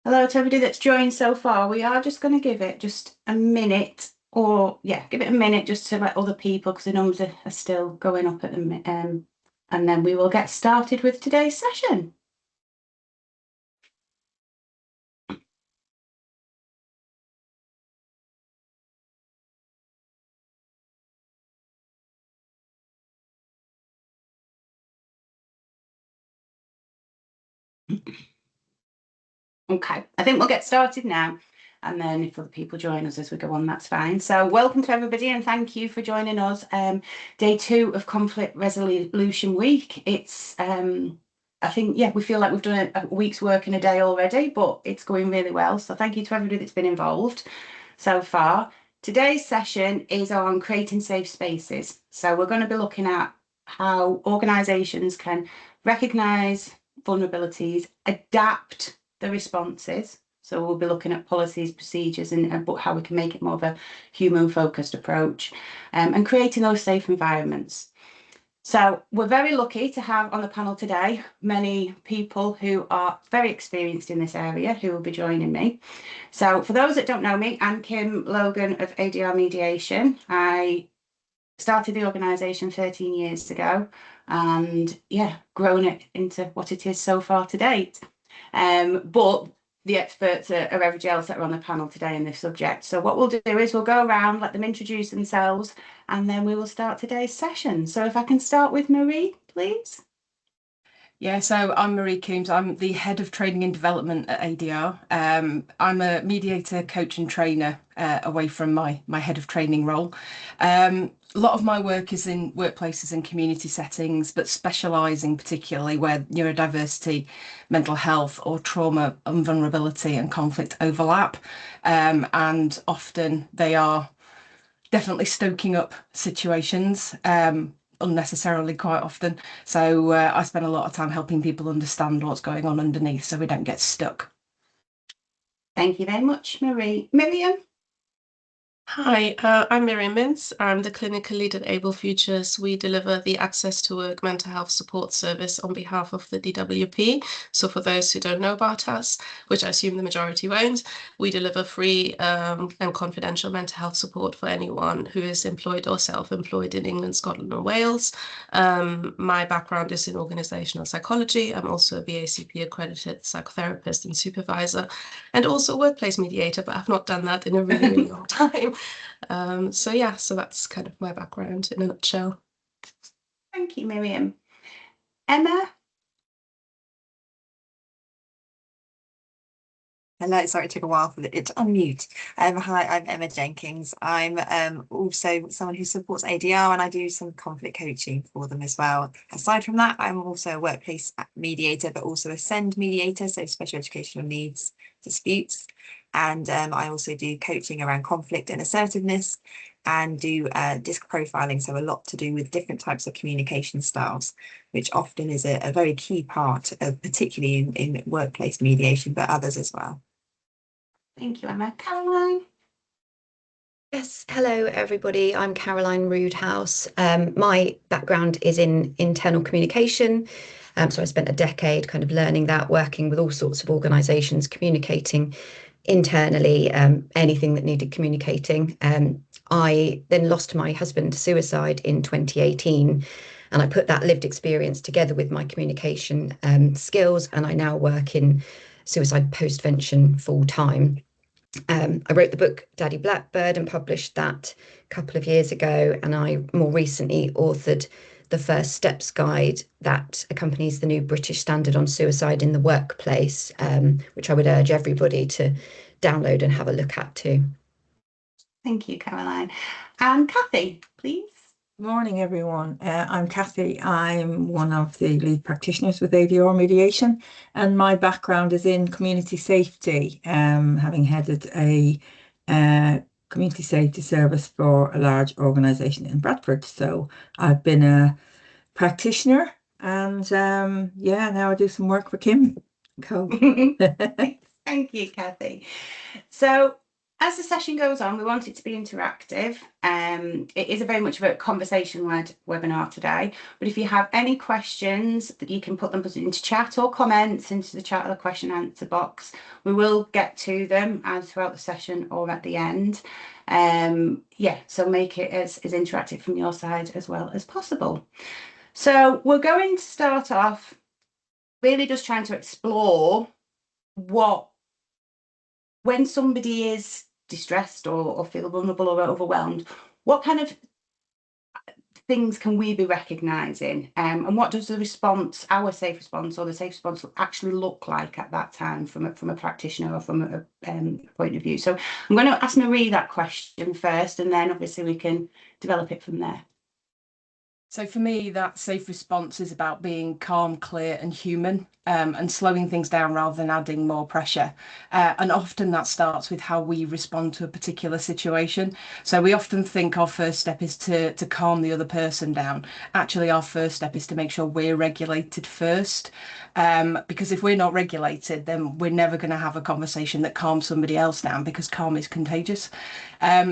Hello to everybody that's joined so far. We are just going to give it just a minute, or yeah, give it a minute just to let other people, because the numbers are still going up at the minute, and then we will get started with today's session. Okay, I think we'll get started now. And then if other people join us as we go on, that's fine. So welcome to everybody and thank you for joining us. Day 2 of Conflict Resolution Week. It's, I think, yeah, we feel like we've done a week's work in a day already, but it's going really well. So thank you to everybody that's been involved so far. Today's session is on creating safe spaces. So we're going to be looking at how organisations can recognise vulnerabilities, adapt the responses. So we'll be looking at policies, procedures, and how we can make it more of a human-focused approach, and creating those safe environments. So we're very lucky to have on the panel today many people who are very experienced in this area who will be joining me. So for those that don't know me, I'm Kim Logan of ADR Mediation. I started the organisation 13 years ago and yeah, grown it into what it is so far to date. But the experts are everybody else that are on the panel today in this subject. So what we'll do is we'll go around, let them introduce themselves, and then we will start today's session. So if I can start with Marie, please. Yeah, so I'm Marie Coombs. I'm the head of training and development at ADR. I'm a mediator, coach and trainer away from my head of training role. A lot of my work is in workplaces and community settings, but specialising particularly where neurodiversity, mental health or trauma and vulnerability and conflict overlap. And often they are definitely stoking up situations. Unnecessarily quite often. So I spend a lot of time helping people understand what's going on underneath so we don't get stuck. Thank you very much, Marie. Miriam? Hi, I'm Miriam Mintz. I'm the clinical lead at Able Futures. We deliver the Access to Work mental health support service on behalf of the DWP. So for those who don't know about us, which I assume the majority won't, we deliver free and confidential mental health support for anyone who is employed or self-employed in England, Scotland or Wales. My background is in organisational psychology. I'm also a BACP accredited psychotherapist and supervisor, and also a workplace mediator, but I've not done that in a really, really long time. So that's kind of my background in a nutshell. Thank you, Miriam. Emma? Hello, sorry, it took a while for it to unmute. Hi, I'm Emma Jenkins. I'm also someone who supports ADR and I do some conflict coaching for them as well. Aside from that, I'm also a workplace mediator, but also a SEND mediator, so special educational needs disputes. And I also do coaching around conflict and assertiveness and do disc profiling, so a lot to do with different types of communication styles, which often is a very key part of, particularly in workplace mediation, but others as well. Thank you, Emma. Caroline? Yes, hello everybody. I'm Caroline Roodhouse. My background is in internal communication. So I spent a decade kind of learning that, working with all sorts of organisations, communicating internally, anything that needed communicating. I then lost my husband to suicide in 2018, and I put that lived experience together with my communication skills, and I now work in suicide postvention full time. I wrote the book Daddy Blackbird and published that a couple of years ago, and I more recently authored the First Steps Guide that accompanies the new British Standard on Suicide in the Workplace, which I would urge everybody to download and have a look at too. Thank you, Caroline. And Kathy, please. Morning, everyone. I'm Kathy. I'm one of the lead practitioners with ADR Mediation, and my background is in community safety, having headed a community safety service for a large organisation in Bradford. So I've been a practitioner, and now I do some work for Kim. Cool. Thank you, Kathy. So As the session goes on, we want it to be interactive. It is a very much of a conversation-led webinar today, but if you have any questions, that you can put them into chat or comments into the chat or the question and answer box. We will get to them either throughout the session or at the end. Yeah, so make it as interactive from your side as well as possible. So we're going to start off really just trying to explore when somebody is distressed or feel vulnerable or overwhelmed, what kind of things can we be recognising, and what does the response, our safe response or the safe response, actually look like at that time from a practitioner or from a point of view? So I'm going to ask Marie that question first, and then obviously we can develop it from there. So for me, that safe response is about being calm, clear and human, and slowing things down rather than adding more pressure. And often that starts with how we respond to a particular situation. So we often think our first step is to calm the other person down. Actually, our first step is to make sure we're regulated first. Because if we're not regulated, then we're never going to have a conversation that calms somebody else down, because calm is contagious.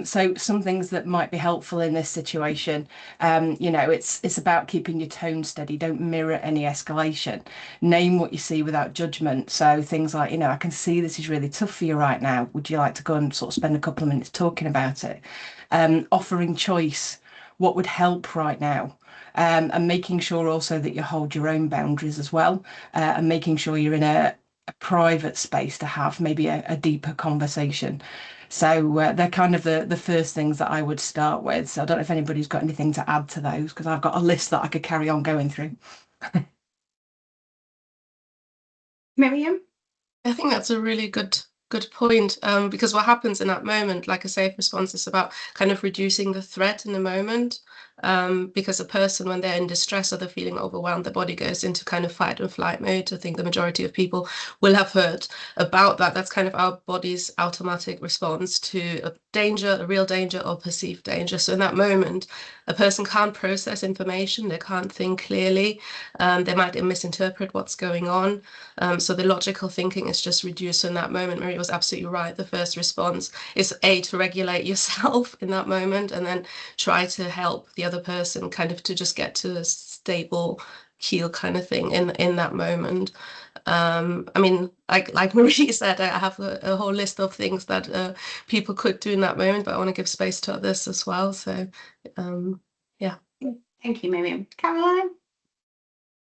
So some things that might be helpful in this situation, it's about keeping your tone steady. Don't mirror any escalation. Name what you see without judgment. So things like, I can see this is really tough for you right now. Would you like to go and sort of spend a couple of minutes talking about it? Offering choice. What would help right now? And making sure also that you hold your own boundaries as well, and making sure you're in a private space to have maybe a deeper conversation. So they're kind of the first things that I would start with. So I don't know if anybody's got anything to add to those, because I've got a list that I could carry on going through. Miriam? I think that's a really good point, because what happens in that moment, like a safe response, is about kind of reducing the threat in the moment. Because a person, when they're in distress or they're feeling overwhelmed, their body goes into kind of fight and flight mode. I think the majority of people will have heard about that. That's kind of our body's automatic response to a danger, a real danger or perceived danger. So in that moment, a person can't process information, they can't think clearly, they might misinterpret what's going on. So the logical thinking is just reduced. So in that moment, Maria was absolutely right. The first response is to regulate yourself in that moment, and then try to help the other person kind of to just get to a stable keel kind of thing in that moment. I mean, like Marie said, I have a whole list of things that people could do in that moment, but I want to give space to others as well. So yeah. Thank you, Miriam. Caroline?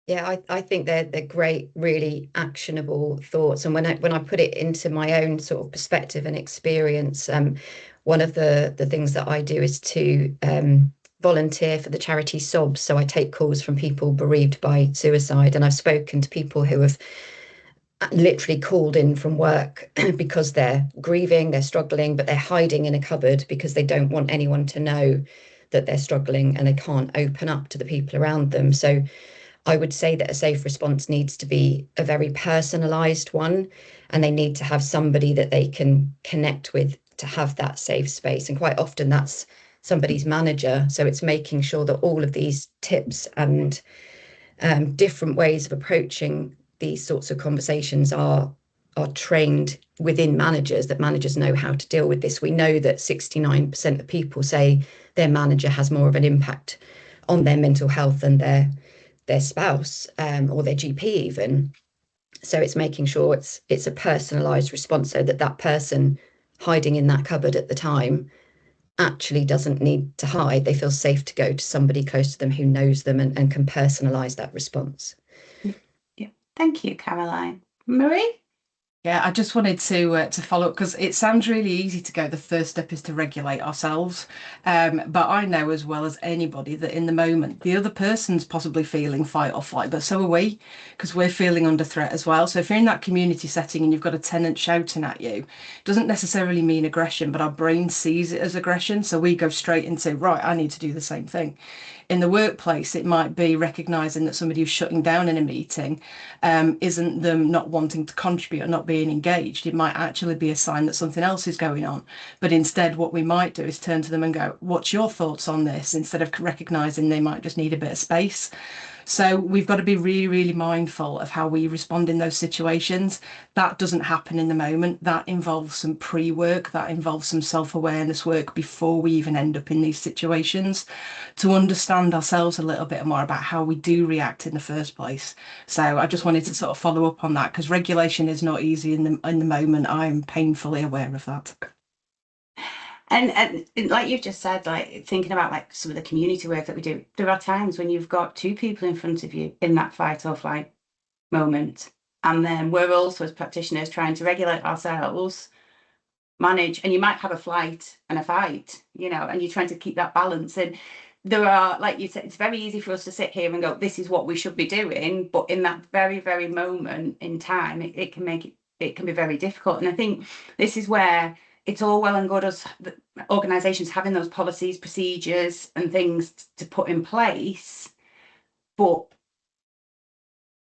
Yeah, I think they're great, really actionable thoughts. And when I put it into my own sort of perspective and experience, one of the things that I do is to volunteer for the charity SOBS. So I take calls from people bereaved by suicide, and I've spoken to people who have literally called in from work because they're grieving, they're struggling, but they're hiding in a cupboard because they don't want anyone to know that they're struggling, and they can't open up to the people around them. So I would say that a safe response needs to be a very personalized one, and they need to have somebody that they can connect with to have that safe space. And quite often that's somebody's manager. So it's making sure that all of these tips and different ways of approaching these sorts of conversations are trained within managers, that managers know how to deal with this. We know that 69% of people say their manager has more of an impact on their mental health than their spouse or their GP even. So it's making sure it's a personalized response, so that person hiding in that cupboard at the time actually doesn't need to hide. They feel safe to go to somebody close to them who knows them and can personalize that response. Yeah, thank you, Caroline. Marie? Yeah, I just wanted to follow up, because it sounds really easy to go, the first step is to regulate ourselves. But I know as well as anybody that in the moment, the other person's possibly feeling fight or flight, but so are we, because we're feeling under threat as well. So if you're in that community setting and you've got a tenant shouting at you, it doesn't necessarily mean aggression, but our brain sees it as aggression. So we go straight into, right, I need to do the same thing. In the workplace, it might be recognizing that somebody who's shutting down in a meeting isn't them not wanting to contribute or not being engaged. It might actually be a sign that something else is going on. But instead, what we might do is turn to them and go, what's your thoughts on this? Instead of recognizing they might just need a bit of space. So we've got to be really, really mindful of how we respond in those situations. That doesn't happen in the moment. That involves some pre-work, that involves some self-awareness work before we even end up in these situations, to understand ourselves a little bit more about how we do react in the first place. So I just wanted to sort of follow up on that, because regulation is not easy in the moment. I'm painfully aware of that. And like you've just said, like thinking about like some of the community work that we do, there are times when you've got two people in front of you in that fight or flight moment. And then we're also, as practitioners, trying to regulate ourselves, manage, and you might have a flight and a fight, you know, and you're trying to keep that balance. And there are, like you said, it's very easy for us to sit here and go, this is what we should be doing. But in that very, very moment in time, it can make it can be very difficult. And I think this is where it's all well and good us organisations having those policies, procedures and things to put in place, but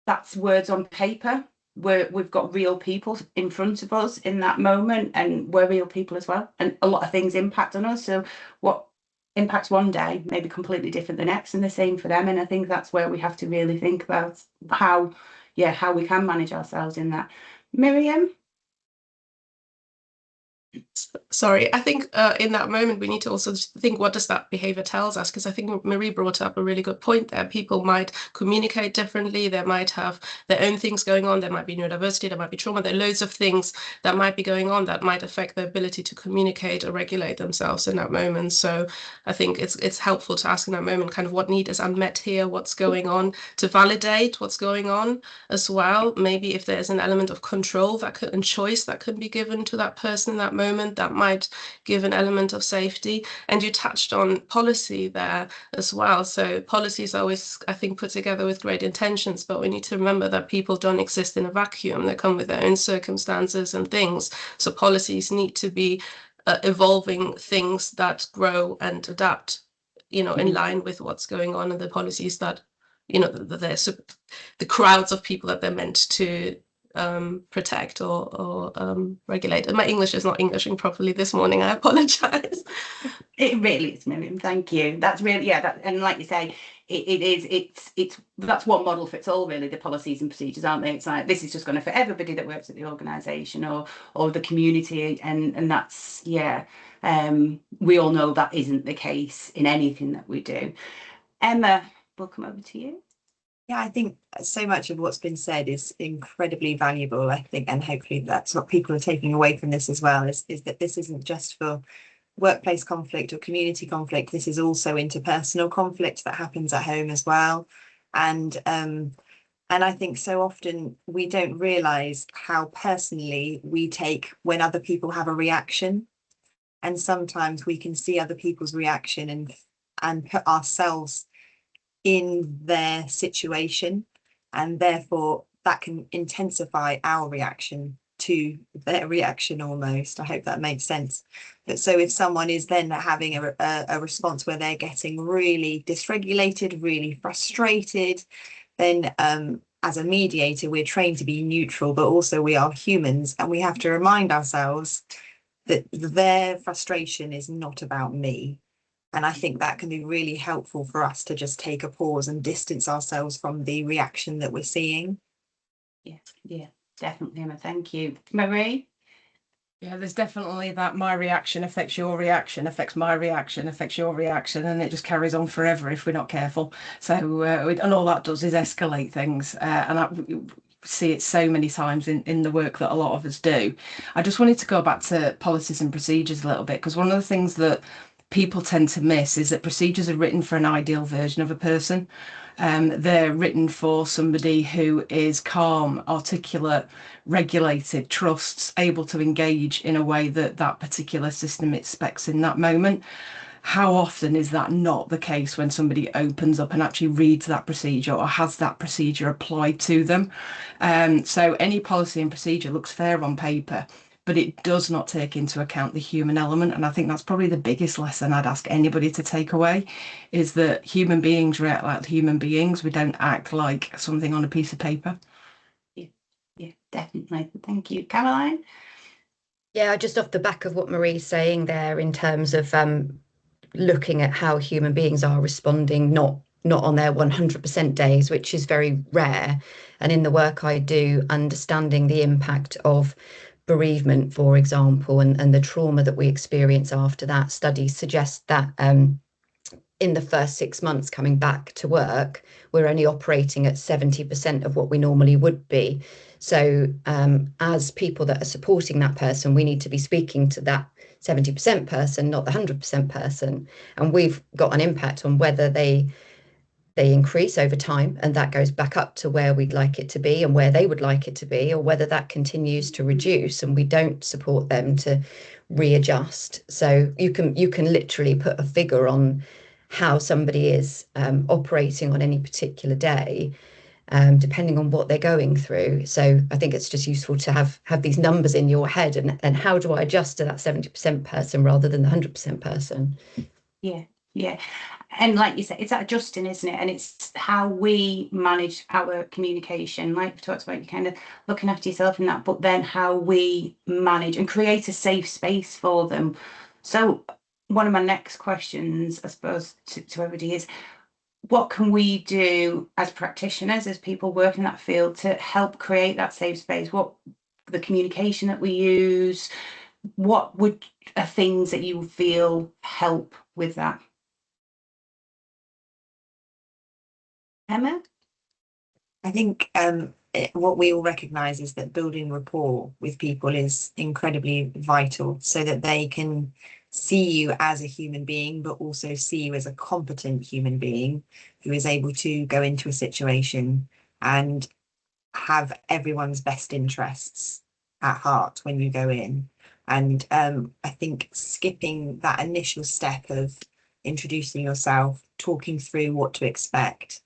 that's words on paper. We've got real people in front of us in that moment, and we're real people as well, and a lot of things impact on us. So what impacts one day may be completely different the next, and the same for them. And I think that's where we have to really think about how we can manage ourselves in that. Miriam? Sorry, I think in that moment we need to also think, what does that behavior tells us? Because I think Marie brought up a really good point there. People might communicate differently. They might have their own things going on. There might be neurodiversity, there might be trauma. There are loads of things that might be going on that might affect their ability to communicate or regulate themselves in that moment. So I think it's helpful to ask in that moment kind of what need is unmet here, what's going on, to validate what's going on as well. Maybe if there's an element of control and choice that could be given to that person in that moment, that might give an element of safety. And you touched on policy there as well. So policies are always, I think, put together with great intentions, but we need to remember that people don't exist in a vacuum. They come with their own circumstances and things. So policies need to be evolving things that grow and adapt, you know, in line with what's going on, and the policies that, you know, the crowds of people that they're meant to protect or regulate. And my English is not Englishing properly this morning. I apologize. It really is, Miriam. Thank you. That's really, yeah. And like you say, it's that's one model fits all, really. The policies and procedures, aren't they? It's like this is just going to fit everybody that works at the organisation or the community, and that's yeah. We all know that isn't the case in anything that we do. Emma, we'll come over to you. Yeah, I think so much of what's been said is incredibly valuable, I think, and hopefully that's what people are taking away from this as well, is that this isn't just for workplace conflict or community conflict. This is also interpersonal conflict that happens at home as well. And I think so often we don't realise how personally we take when other people have a reaction. And sometimes we can see other people's reaction and put ourselves in their situation, and therefore that can intensify our reaction to their reaction almost. I hope that makes sense. But so if someone is then having a response where they're getting really dysregulated, really frustrated, then as a mediator, we're trained to be neutral, but also we are humans, and we have to remind ourselves that their frustration is not about me. And I think that can be really helpful for us to just take a pause and distance ourselves from the reaction that we're seeing. Yeah, definitely, Emma. Thank you. Marie? Yeah, there's definitely that my reaction affects your reaction, affects my reaction, affects your reaction, and it just carries on forever if we're not careful. So, and all that does is escalate things. And I see it so many times in the work that a lot of us do. I just wanted to go back to policies and procedures a little bit, because one of the things that people tend to miss is that procedures are written for an ideal version of a person. They're written for somebody who is calm, articulate, regulated, trusts, able to engage in a way that that particular system expects in that moment. How often is that not the case when somebody opens up and actually reads that procedure or has that procedure applied to them? So any policy and procedure looks fair on paper, but it does not take into account the human element. And I think that's probably the biggest lesson I'd ask anybody to take away, is that human beings react like human beings. We don't act like something on a piece of paper. Yeah, definitely. Thank you. Caroline? Yeah, just off the back of what Marie's saying there in terms of looking at how human beings are responding, not not on their 100% days, which is very rare. And in the work I do, understanding the impact of bereavement, for example, and the trauma that we experience after that, studies suggest that in the first 6 months coming back to work, we're only operating at 70% of what we normally would be. So as people that are supporting that person, we need to be speaking to that 70% person, not the 100% person. And we've got an impact on whether they increase over time, and that goes back up to where we'd like it to be and where they would like it to be, or whether that continues to reduce and we don't support them to readjust. So you can literally put a figure on how somebody is operating on any particular day, depending on what they're going through. So I think it's just useful to have these numbers in your head, and how do I adjust to that 70% person rather than the 100% person? Yeah. And like you said, it's that adjusting, isn't it? And it's how we manage our communication. Like we talked about, you kind of looking after yourself in that, but then how we manage and create a safe space for them. So one of my next questions, I suppose, to everybody is, what can we do as practitioners, as people working in that field, to help create that safe space? What the communication that we use, what are things that you feel help with that? Emma? I think what we all recognise is that building rapport with people is incredibly vital, so that they can see you as a human being, but also see you as a competent human being who is able to go into a situation and have everyone's best interests at heart when you go in. And I think skipping that initial step of introducing yourself, talking through what to expect,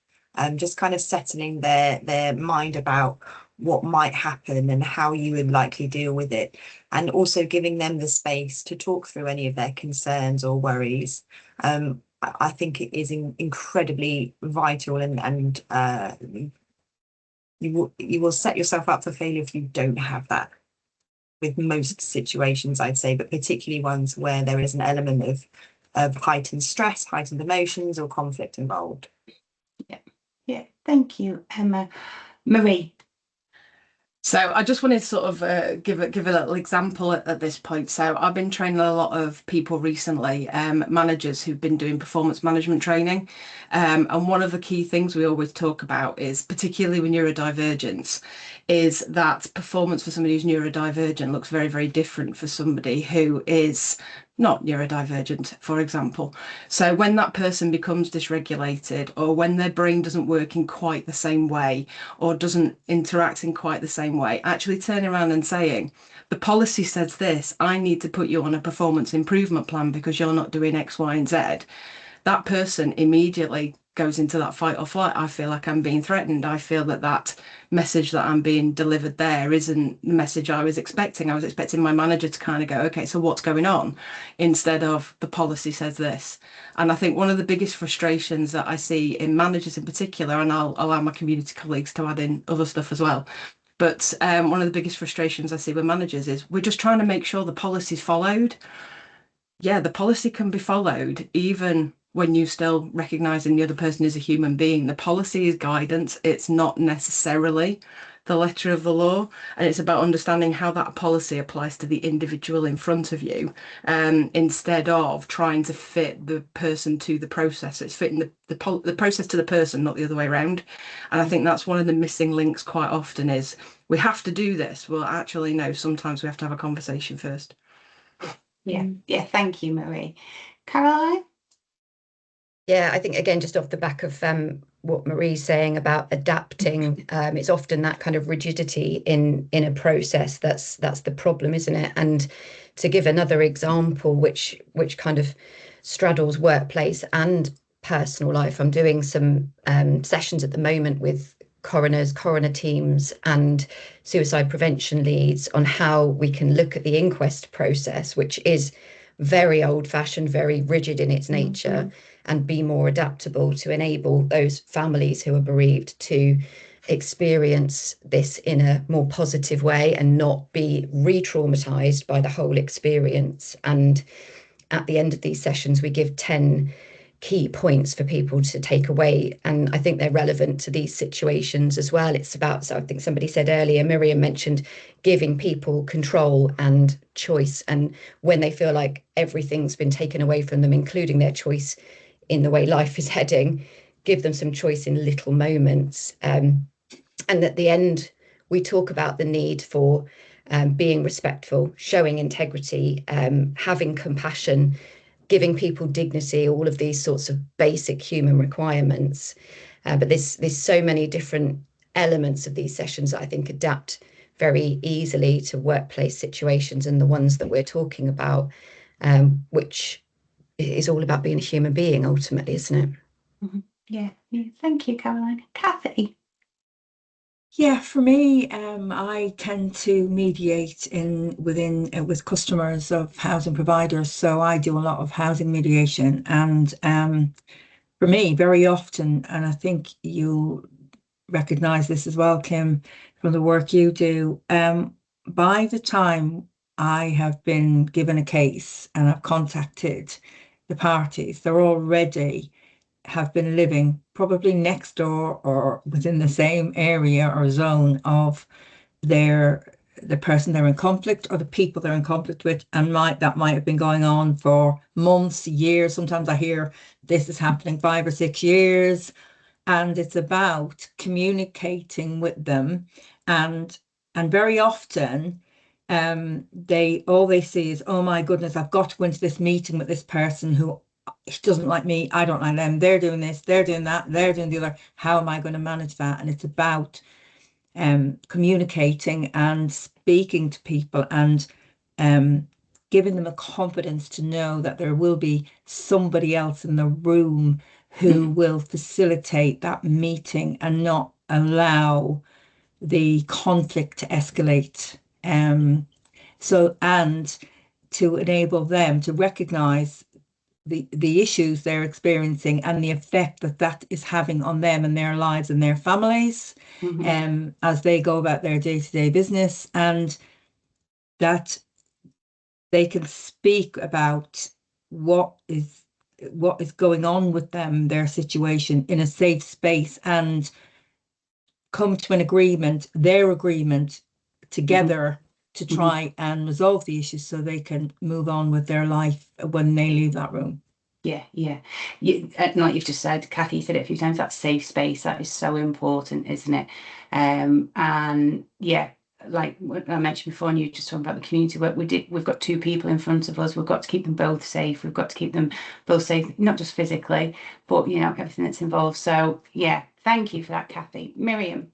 just kind of settling their mind about what might happen and how you would likely deal with it, and also giving them the space to talk through any of their concerns or worries. I think it is incredibly vital, and you will set yourself up for failure if you don't have that with most situations, I'd say, but particularly ones where there is an element of heightened stress, heightened emotions, or conflict involved. Yeah, thank you, Emma. Marie? So I just wanted to sort of give a little example at this point. So I've been training a lot of people recently, managers who've been doing performance management training. And one of the key things we always talk about is, particularly with neurodivergence, is that performance for somebody who's neurodivergent looks very, very different for somebody who is not neurodivergent, for example. So when that person becomes dysregulated, or when their brain doesn't work in quite the same way, or doesn't interact in quite the same way, actually turning around and saying, the policy says this, I need to put you on a performance improvement plan because you're not doing X, Y, and Z. That person immediately goes into that fight or flight. I feel like I'm being threatened. I feel that message that I'm being delivered there isn't the message I was expecting. I was expecting my manager to kind of go, okay, so what's going on? Instead of the policy says this. And I think one of the biggest frustrations that I see in managers in particular, and I'll allow my community colleagues to add in other stuff as well, but one of the biggest frustrations I see with managers is we're just trying to make sure the policy's followed. Yeah, the policy can be followed even when you still recognizing the other person is a human being. The policy is guidance. It's not necessarily the letter of the law. And it's about understanding how that policy applies to the individual in front of you, instead of trying to fit the person to the process. It's fitting the process to the person, not the other way around. And I think that's one of the missing links quite often is we have to do this. Well, actually, no, sometimes we have to have a conversation first. Yeah, thank you, Marie. Caroline? Yeah, I think again, just off the back of what Marie's saying about adapting, it's often that kind of rigidity in a process that's the problem, isn't it? And to give another example, which kind of straddles workplace and personal life, I'm doing some sessions at the moment with coroners, coroner teams, and suicide prevention leads on how we can look at the inquest process, which is very old-fashioned, very rigid in its nature, and be more adaptable to enable those families who are bereaved to experience this in a more positive way and not be re-traumatized by the whole experience. And at the end of these sessions, we give 10 key points for people to take away, and I think they're relevant to these situations as well. It's about, so I think somebody said earlier, Miriam mentioned giving people control and choice, and when they feel like everything's been taken away from them, including their choice in the way life is heading, give them some choice in little moments. And at the end, we talk about the need for being respectful, showing integrity, having compassion, giving people dignity, all of these sorts of basic human requirements. But there's so many different elements of these sessions that I think adapt very easily to workplace situations and the ones that we're talking about, which is all about being a human being ultimately, isn't it? Mm-hmm. Yeah. Thank you, Caroline. Kathy. Yeah, for me, I tend to mediate with customers of housing providers. So I do a lot of housing mediation, and for me, very often, and I think you'll recognize this as well, Kim, from the work you do. By the time I have been given a case and I've contacted the parties, they're already have been living probably next door or within the same area or zone of the person they're in conflict or the people they're in conflict with, and that might have been going on for months, years. Sometimes I hear this is happening 5 or 6 years, and it's about communicating with them, and very often they see is, oh my goodness, I've got to go into this meeting with this person who doesn't like me, I don't like them, they're doing this, they're doing that, they're doing the other, how am I going to manage that? And it's about communicating and speaking to people, and giving them a confidence to know that there will be somebody else in the room who will facilitate that meeting and not allow the conflict to escalate. And to enable them to recognize the issues they're experiencing and the effect that is having on them and their lives and their families, as they go about their day-to-day business, and that they can speak about what is going on with them, their situation, in a safe space, and come to their agreement together to try and resolve the issues so they can move on with their life when they leave that room. Yeah. Like you've just said, Kathy said it a few times, that safe space, that is so important, isn't it? And yeah, like I mentioned before, and you just talking about the community work we've got 2 people in front of us, we've got to keep them both safe, we've got to keep them both safe, not just physically, but everything that's involved. So yeah, thank you for that, Kathy. Miriam.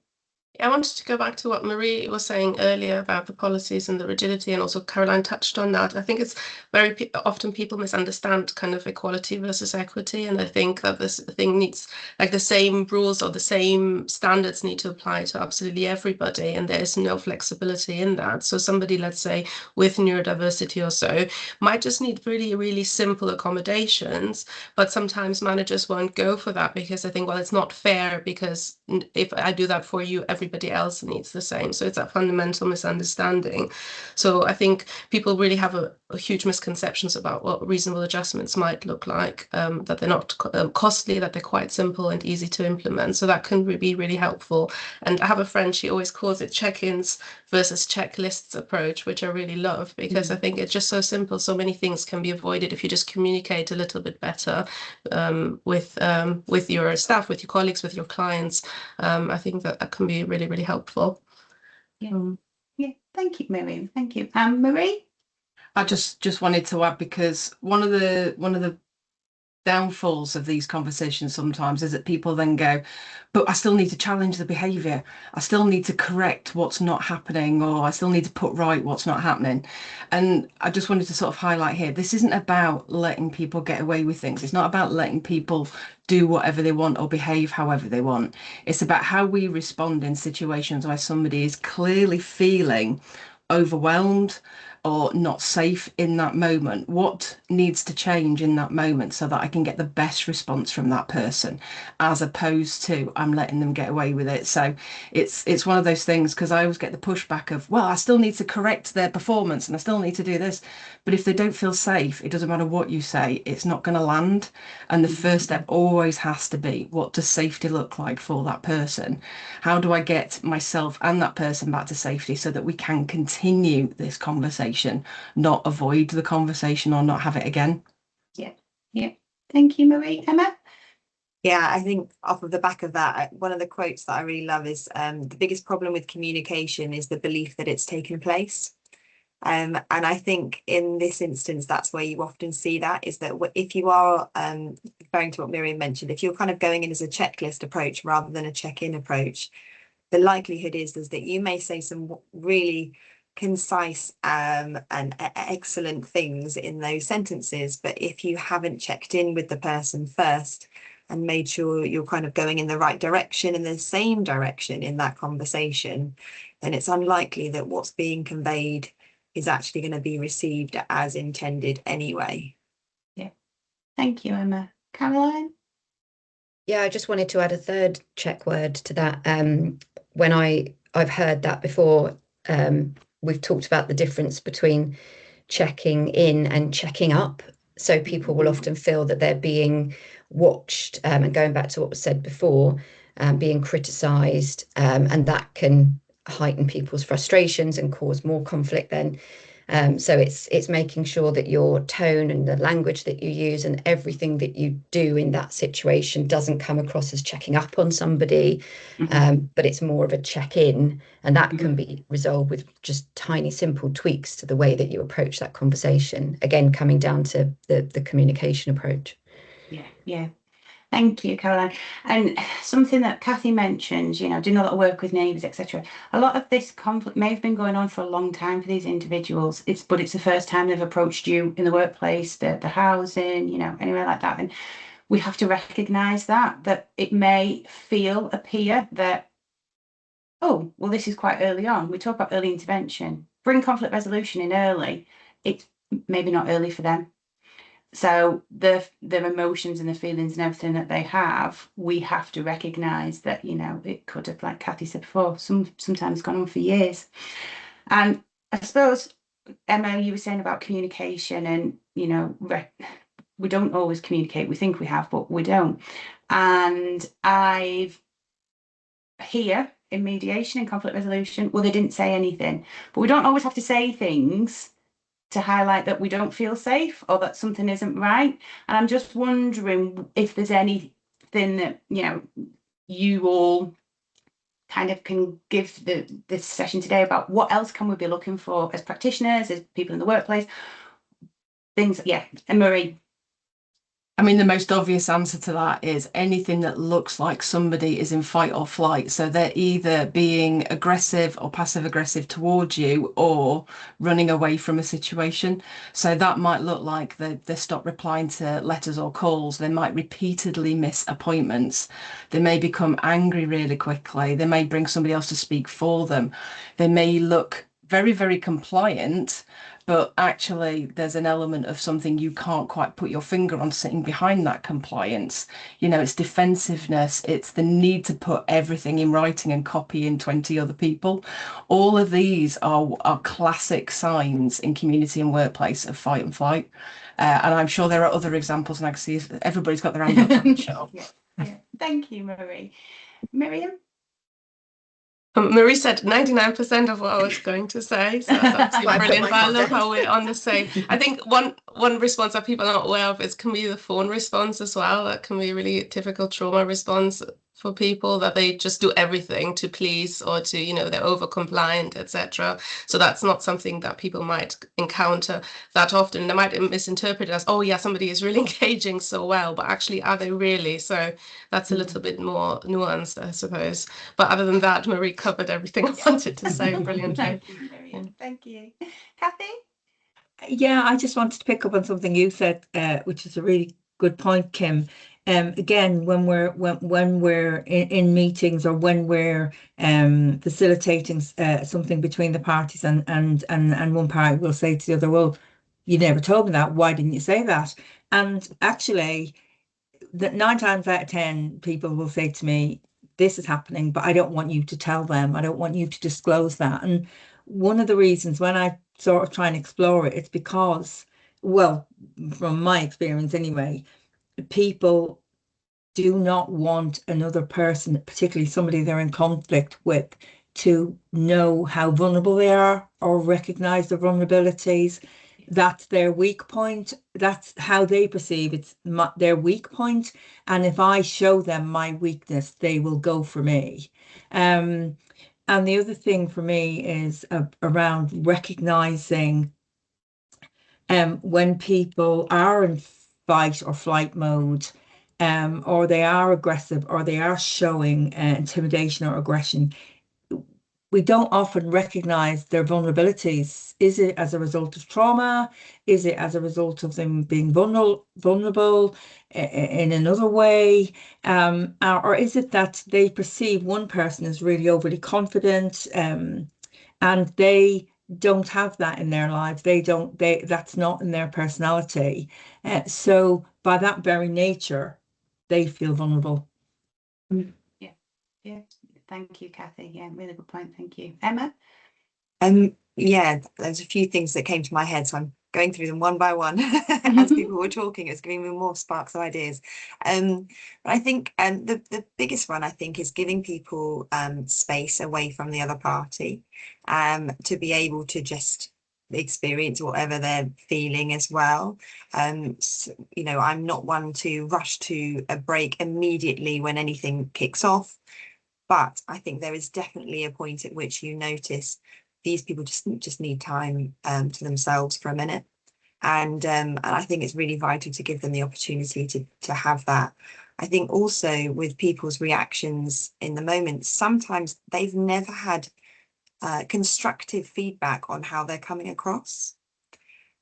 I wanted to go back to what Marie was saying earlier about the policies and the rigidity, and also Caroline touched on that. I think it's very often people misunderstand kind of equality versus equity, and I think that this thing needs, like, the same rules or the same standards need to apply to absolutely everybody, and there is no flexibility in that. So somebody, let's say, with neurodiversity or so, might just need really, really simple accommodations, but sometimes managers won't go for that because they think, well, it's not fair because if I do that for you, everybody else needs the same. So it's a fundamental misunderstanding. So I think people really have a huge misconceptions about what reasonable adjustments might look like, that they're not costly, that they're quite simple and easy to implement. So that can be really helpful. And I have a friend, she always calls it check-ins versus checklists approach, which I really love, because I think it's just so simple. So many things can be avoided if you just communicate a little bit better with your staff, with your colleagues, with your clients. I think that can be really, really helpful. Yeah, thank you, Miriam. Thank you. Marie? I just wanted to add, because one of the downfalls of these conversations sometimes is that people then go, but I still need to challenge the behaviour, I still need to correct what's not happening, or I still need to put right what's not happening. And I just wanted to sort of highlight here, this isn't about letting people get away with things, it's not about letting people do whatever they want or behave however they want. It's about how we respond in situations where somebody is clearly feeling overwhelmed, or not safe in that moment? What needs to change in that moment so that I can get the best response from that person, as opposed to I'm letting them get away with it? So it's one of those things, because I always get the pushback of, well, I still need to correct their performance and I still need to do this. But if they don't feel safe, it doesn't matter what you say, it's not going to land. And the first step always has to be, what does safety look like for that person? How do I get myself and that person back to safety so that we can continue this conversation, not avoid the conversation or not have it again? Yeah. Thank you, Marie. Emma? Yeah, I think off of the back of that, one of the quotes that I really love is the biggest problem with communication is the belief that it's taken place. And I think in this instance, that's where you often see that, is that if you are referring to what Miriam mentioned, if you're kind of going in as a checklist approach rather than a check-in approach, the likelihood is that you may say some really concise and excellent things in those sentences, but if you haven't checked in with the person first and made sure you're kind of going in the right direction, in the same direction in that conversation, then it's unlikely that what's being conveyed is actually going to be received as intended anyway. Yeah. Thank you, Emma. Caroline? Yeah, I just wanted to add a third check word to that. When I've heard that before, we've talked about the difference between checking in and checking up. So people will often feel that they're being watched, and going back to what was said before, being criticised, and that can heighten people's frustrations and cause more conflict then. So it's making sure that your tone and the language that you use and everything that you do in that situation doesn't come across as checking up on somebody, but it's more of a check-in, and that can be resolved with just tiny, simple tweaks to the way that you approach that conversation. Again, coming down to the communication approach. Yeah. Thank you, Caroline. And something that Kathy mentioned, doing a lot of work with neighbours, etc. A lot of this conflict may have been going on for a long time for these individuals. But it's the first time they've approached you in the workplace, the housing, anywhere like that. And we have to recognise that it may appear that, oh, well, this is quite early on. We talk about early intervention. Bring conflict resolution in early. It's maybe not early for them. So their emotions and the feelings and everything that they have, we have to recognise that, it could have, like Kathy said before, sometimes gone on for years. And I suppose, Emma, you were saying about communication and, we don't always communicate. We think we have, but we don't. And I've here in mediation and conflict resolution, well, they didn't say anything, but we don't always have to say things to highlight that we don't feel safe or that something isn't right. And I'm just wondering if there's anything that, you all kind of can give this session today about what else can we be looking for as practitioners, as people in the workplace, things. Yeah. And Marie? I mean, the most obvious answer to that is anything that looks like somebody is in fight or flight. So they're either being aggressive or passive aggressive towards you or running away from a situation. So that might look like they stop replying to letters or calls. They might repeatedly miss appointments. They may become angry really quickly. They may bring somebody else to speak for them. They may look very, very compliant, but actually there's an element of something you can't quite put your finger on sitting behind that compliance. It's defensiveness, it's the need to put everything in writing and copy in 20 other people. All of these are classic signs in community and workplace of fight and flight. And I'm sure there are other examples, and I can see everybody's got their hand up, I'm sure. Yeah. Thank you, Marie. Miriam? Marie said 99% of what I was going to say, so that's absolutely brilliant. But I love how we're on the same. I think one response that people are not aware of can be the phone response as well. That can be a really typical trauma response for people, that they just do everything to please or to, they're over compliant, etc. So that's not something that people might encounter that often. They might misinterpret it as, oh yeah, somebody is really engaging so well, but actually, are they really? So that's a little bit more nuanced, I suppose. But other than that, Marie covered everything I wanted to say brilliantly. Thank you, Miriam. Thank you. Kathy? Yeah, I just wanted to pick up on something you said, which is a really good point, Kim. Again, when we're in meetings, or when we're facilitating something between the parties, and one party will say to the other, well, you never told me that, why didn't you say that? And actually, 9 times out of 10 people will say to me, this is happening, but I don't want you to tell them, I don't want you to disclose that. And one of the reasons, when I sort of try and explore it, it's because, well, from my experience anyway, people do not want another person, particularly somebody they're in conflict with, to know how vulnerable they are or recognize their vulnerabilities. That's their weak point. That's how they perceive it's their weak point. And if I show them my weakness, they will go for me. And the other thing for me is around recognizing when people are in fight or flight mode, or they are aggressive, or they are showing intimidation or aggression, we don't often recognize their vulnerabilities. Is it as a result of trauma? Is it as a result of them being vulnerable in another way? Or is it that they perceive one person as really overly confident, and they don't have that in their lives? That's not in their personality. So by that very nature, they feel vulnerable. Yeah. Thank you, Kathy. Yeah, really good point. Thank you. Emma? Yeah, there's a few things that came to my head, so I'm going through them one by one as people were talking. It's giving me more sparks of ideas. But I think the biggest one, I think, is giving people space away from the other party, to be able to just experience whatever they're feeling as well. So, I'm not one to rush to a break immediately when anything kicks off. But I think there is definitely a point at which you notice these people just need time to themselves for a minute. And I think it's really vital to give them the opportunity to have that. I think also with people's reactions in the moment, sometimes they've never had constructive feedback on how they're coming across.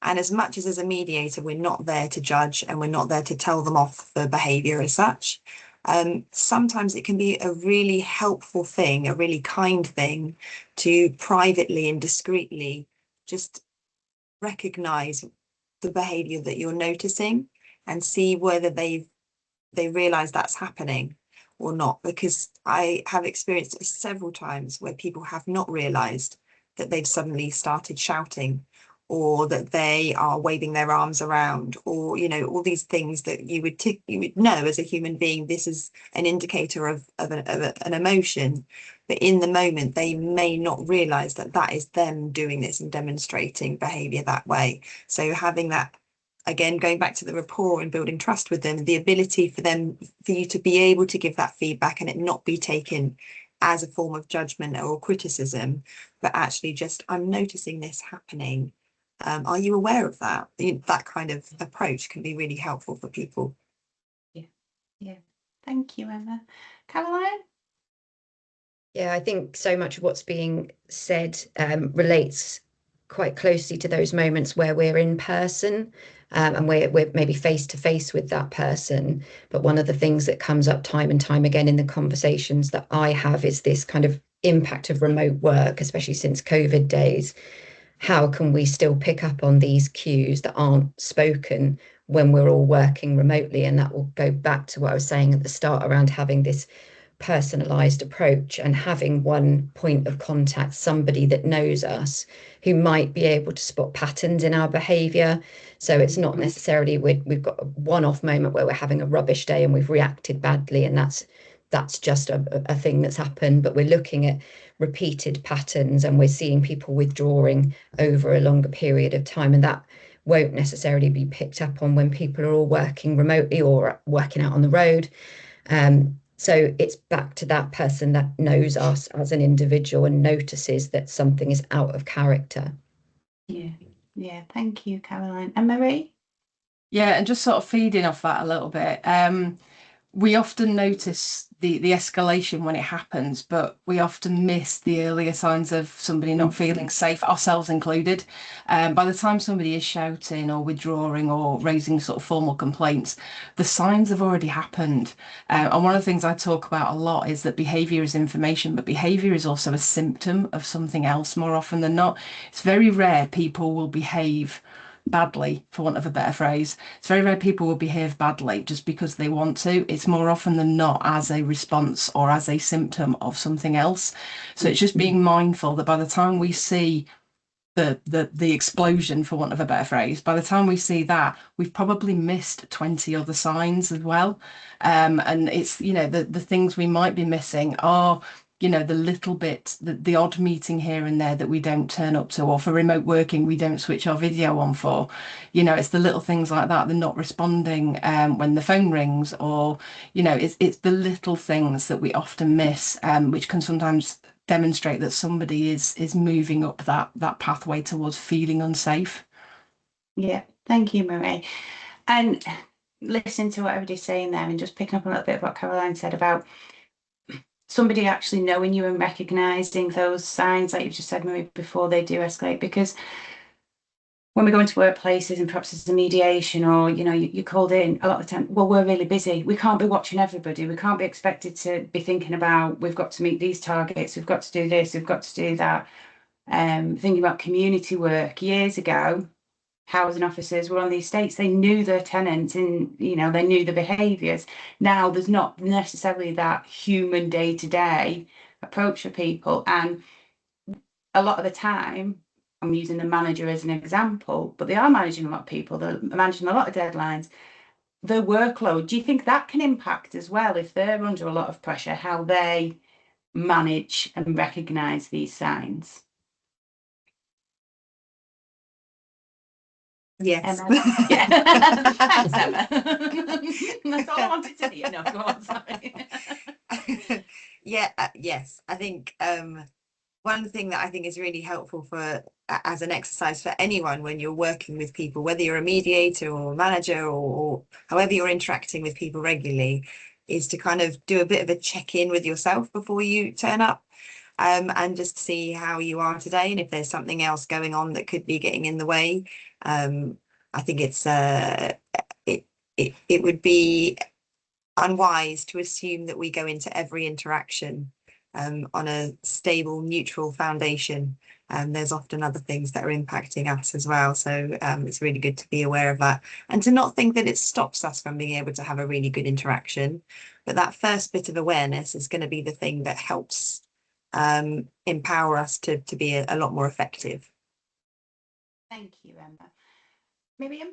And as much as a mediator, we're not there to judge, and we're not there to tell them off for behaviour as such. Sometimes it can be a really helpful thing, a really kind thing, to privately and discreetly just recognise the behaviour that you're noticing and see whether they realise that's happening or not. Because I have experienced it several times where people have not realised that they've suddenly started shouting, or that they are waving their arms around, or all these things that you would know as a human being, this is an indicator of an emotion, but in the moment they may not realize that that is them doing this and demonstrating behavior that way. So having that, again, going back to the rapport and building trust with them, the ability for you to be able to give that feedback and it not be taken as a form of judgment or criticism, but actually just, I'm noticing this happening. Are you aware of that? That kind of approach can be really helpful for people. Yeah. Thank you, Emma. Caroline? Yeah, I think so much of what's being said relates quite closely to those moments where we're in person, and we're maybe face to face with that person. But one of the things that comes up time and time again in the conversations that I have is this kind of impact of remote work, especially since COVID days. How can we still pick up on these cues that aren't spoken when we're all working remotely? And that will go back to what I was saying at the start around having this personalized approach and having one point of contact, somebody that knows us, who might be able to spot patterns in our behavior. So it's not necessarily we've got a one-off moment where we're having a rubbish day and we've reacted badly, and that's just a thing that's happened, but we're looking at repeated patterns and we're seeing people withdrawing over a longer period of time, and that won't necessarily be picked up on when people are all working remotely or working out on the road. So it's back to that person that knows us as an individual and notices that something is out of character. Yeah, thank you, Caroline. And Marie? Yeah, and just sort of feeding off that a little bit. we often notice the escalation when it happens, but we often miss the earlier signs of somebody not feeling safe, ourselves included. By the time somebody is shouting or withdrawing or raising sort of formal complaints, the signs have already happened. And one of the things I talk about a lot is that behaviour is information, but behaviour is also a symptom of something else more often than not. It's very rare people will behave badly, for want of a better phrase. It's very rare people will behave badly just because they want to. It's more often than not as a response or as a symptom of something else. So it's just being mindful that by the time we see the explosion, for want of a better phrase, by the time we see that, we've probably missed 20 other signs as well. And it's, the things we might be missing are, the little bit, the odd meeting here and there that we don't turn up to, or for remote working, we don't switch our video on for. It's the little things like that. They're not responding when the phone rings, or, it's the little things that we often miss, which can sometimes demonstrate that somebody is moving up that pathway towards feeling unsafe. Yeah, thank you, Marie. And listening to what everybody's saying there, and just picking up a little bit of what Caroline said about somebody actually knowing you and recognizing those signs, like you just said, Marie, before they do escalate. Because when we go into workplaces and perhaps there's a mediation, or you called in, a lot of the time, well, we're really busy, we can't be watching everybody, we can't be expected to be thinking about, we've got to meet these targets, we've got to do this, we've got to do that. Thinking about community work, years ago, housing officers were on the estates, they knew their tenants, and they knew the behaviours. Now there's not necessarily that human day-to-day approach for people, and a lot of the time, I'm using the manager as an example, but they are managing a lot of people, they're managing a lot of deadlines. The workload, do you think that can impact as well, if they're under a lot of pressure, how they manage and recognise these signs? Yes. Emma. Yeah. Thanks, Emma. That's all I wanted to hear. No, go on, sorry. Yes. I think one thing that I think is really helpful for as an exercise for anyone when you're working with people, whether you're a mediator or a manager, or however you're interacting with people regularly, is to kind of do a bit of a check-in with yourself before you turn up, and just see how you are today, and if there's something else going on that could be getting in the way. I think it would be unwise to assume that we go into every interaction on a stable, neutral foundation. There's often other things that are impacting us as well. So it's really good to be aware of that, and to not think that it stops us from being able to have a really good interaction. But that first bit of awareness is going to be the thing that helps empower us to be a lot more effective. Thank you, Emma. Miriam?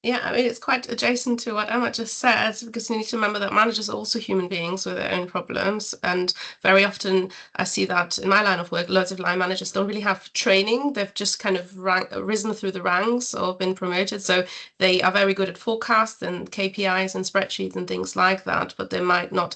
Yeah, I mean, it's quite adjacent to what Emma just said, because you need to remember that managers are also human beings with their own problems. And very often I see that in my line of work, loads of line managers don't really have training. They've just kind of risen through the ranks or been promoted. So they are very good at forecasts and KPIs and spreadsheets and things like that, but they might not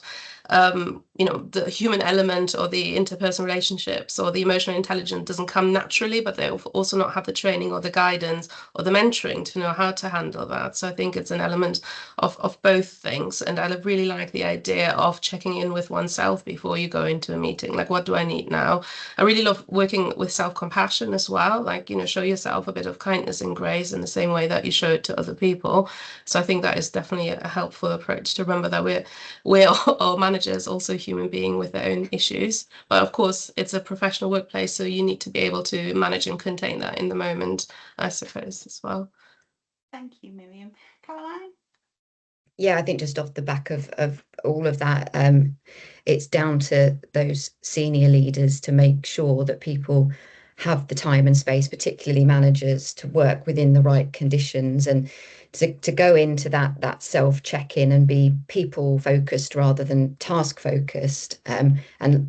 the human element or the interpersonal relationships or the emotional intelligence doesn't come naturally, but they also not have the training or the guidance or the mentoring to know how to handle that. So I think it's an element of both things. And I really like the idea of checking in with oneself before you go into a meeting. Like, what do I need now? I really love working with self-compassion as well. Like, show yourself a bit of kindness and grace in the same way that you show it to other people. So I think that is definitely a helpful approach, to remember that we're all managers, also human being with their own issues. But of course, it's a professional workplace, so you need to be able to manage and contain that in the moment, I suppose, as well. Thank you, Miriam. Caroline? Yeah, I think just off the back of all of that, it's down to those senior leaders to make sure that people have the time and space, particularly managers, to work within the right conditions, and to go into that self check-in and be people focused rather than task focused. And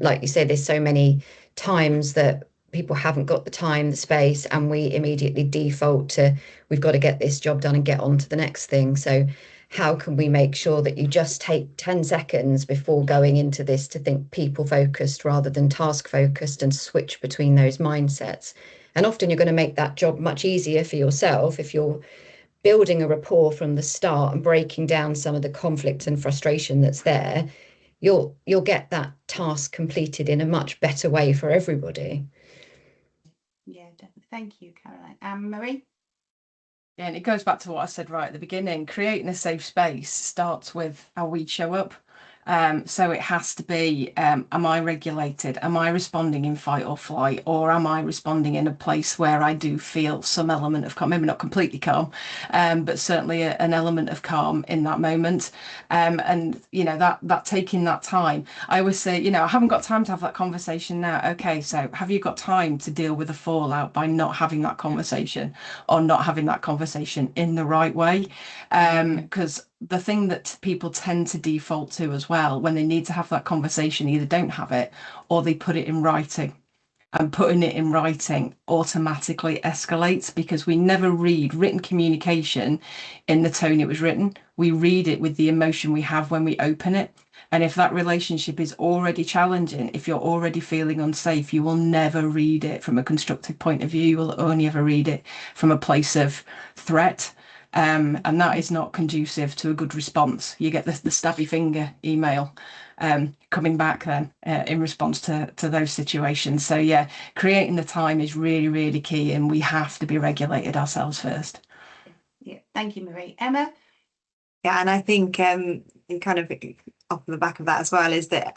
like you say, there's so many times that people haven't got the time, the space, and we immediately default to, we've got to get this job done and get on to the next thing. So how can we make sure that you just take 10 seconds before going into this to think people focused rather than task focused, and switch between those mindsets? And often you're going to make that job much easier for yourself if you're building a rapport from the start and breaking down some of the conflict and frustration that's there, you'll get that task completed in a much better way for everybody. Yeah, definitely. Thank you, Caroline. Marie? Yeah, and it goes back to what I said right at the beginning. Creating a safe space starts with how we show up. So it has to be, am I regulated? Am I responding in fight or flight? Or am I responding in a place where I do feel some element of calm, maybe not completely calm, but certainly an element of calm in that moment. And, you know, that taking that time, I always say, you know, I haven't got time to have that conversation now. Okay, so have you got time to deal with the fallout by not having that conversation or not having that conversation in the right way? Because the thing that people tend to default to as well when they need to have that conversation, either don't have it or they put it in writing. And putting it in writing automatically escalates, because we never read written communication in the tone it was written. We read it with the emotion we have when we open it. And if that relationship is already challenging, if you're already feeling unsafe, you will never read it from a constructive point of view. You will only ever read it from a place of threat. And that is not conducive to a good response. You get the stabby finger email coming back then in response to those situations. So yeah, creating the time is really, really key, and we have to be regulated ourselves first. Yeah, thank you, Marie. Emma? Yeah, and I think kind of off the back of that as well is that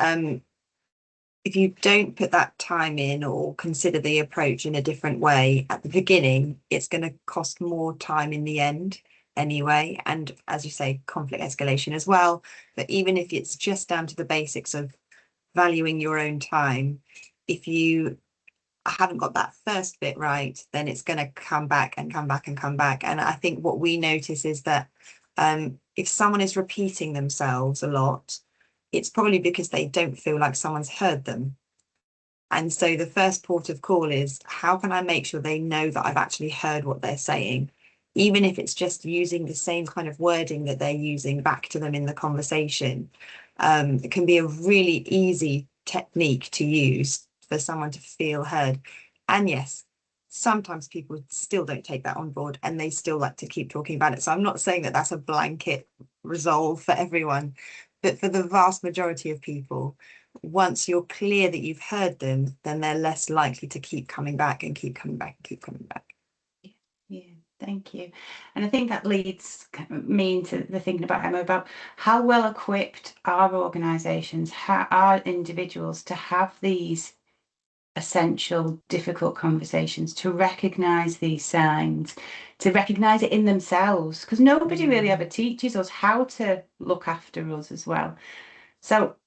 if you don't put that time in or consider the approach in a different way at the beginning, it's going to cost more time in the end anyway. And as you say, conflict escalation as well. But even if it's just down to the basics of valuing your own time, if you haven't got that first bit right, then it's going to come back and come back and come back. And I think what we notice is that if someone is repeating themselves a lot, it's probably because they don't feel like someone's heard them. And so the first port of call is, how can I make sure they know that I've actually heard what they're saying? Even if it's just using the same kind of wording that they're using back to them in the conversation. It can be a really easy technique to use for someone to feel heard. And yes, sometimes people still don't take that on board and they still like to keep talking about it. So I'm not saying that that's a blanket resolve for everyone, but for the vast majority of people, once you're clear that you've heard them, then they're less likely to keep coming back and keep coming back and keep coming back. Yeah, thank you. And I think that leads me into the thinking about Emma, about how well equipped are organisations, how are individuals to have these essential, difficult conversations, to recognise these signs, to recognise it in themselves, because nobody really ever teaches us how to look after us as well. So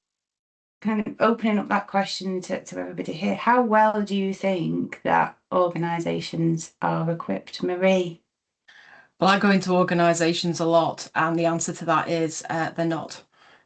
kind of opening up that question to everybody here, how well do you think that organisations are equipped? Marie? Well, I go into organisations a lot, and the answer to that is they're not,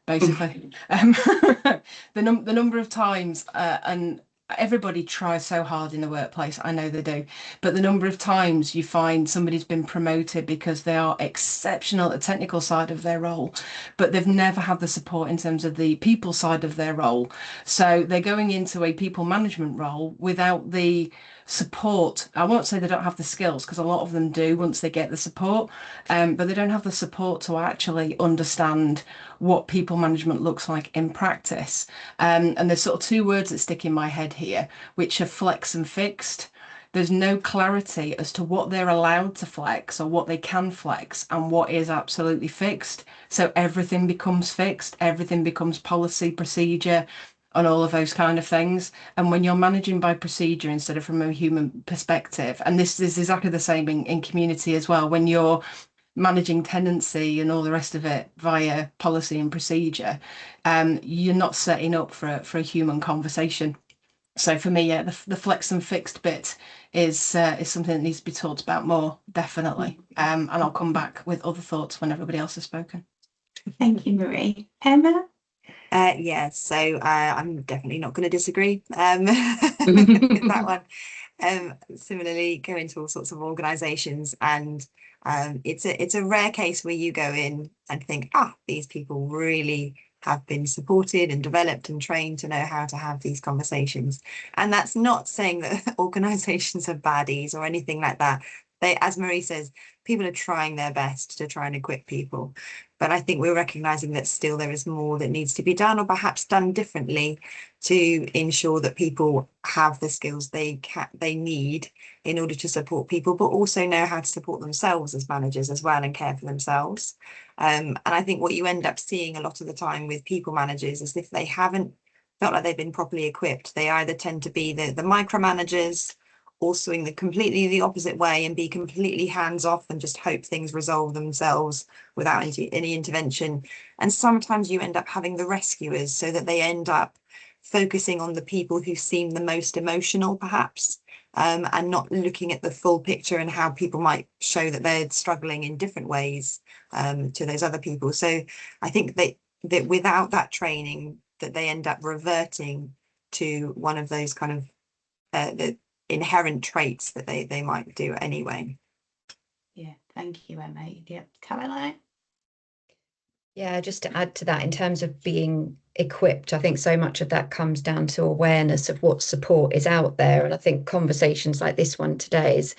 basically. The number of times, and everybody tries so hard in the workplace, I know they do, but the number of times you find somebody's been promoted because they are exceptional at the technical side of their role, but they've never had the support in terms of the people side of their role. So they're going into a people management role without the support. I won't say they don't have the skills, because a lot of them do once they get the support, but they don't have the support to actually understand what people management looks like in practice. And there's sort of two words that stick in my head here, which are flex and fixed. There's no clarity as to what they're allowed to flex or what they can flex and what is absolutely fixed. So everything becomes fixed, everything becomes policy, procedure, and all of those kind of things. And when you're managing by procedure instead of from a human perspective, and this is exactly the same in community as well, when you're managing tenancy and all the rest of it via policy and procedure, you're not setting up for a human conversation. So for me, yeah, the flex and fixed bit is something that needs to be talked about more, definitely. And I'll come back with other thoughts when everybody else has spoken. Thank you, Marie. Emma? Yeah, so I'm definitely not going to disagree with that one. Similarly, go into all sorts of organisations, and it's a rare case where you go in and think, these people really have been supported and developed and trained to know how to have these conversations. And that's not saying that organisations are baddies or anything like that. as Marie says, people are trying their best to try and equip people. But I think we're recognizing that still there is more that needs to be done, or perhaps done differently, to ensure that people have the skills they need in order to support people, but also know how to support themselves as managers as well and care for themselves. And I think what you end up seeing a lot of the time with people managers is if they haven't felt like they've been properly equipped, they either tend to be the micromanagers, or swing completely the opposite way and be completely hands off and just hope things resolve themselves without any intervention. And sometimes you end up having the rescuers, so that they end up focusing on the people who seem the most emotional, perhaps, and not looking at the full picture and how people might show that they're struggling in different ways to those other people. So I think that without that training, that they end up reverting to one of those kind of the inherent traits that they might do anyway. Yeah, thank you, Emma. Yeah, Caroline? Yeah, just to add to that, in terms of being equipped, I think so much of that comes down to awareness of what support is out there. And I think conversations like this one today is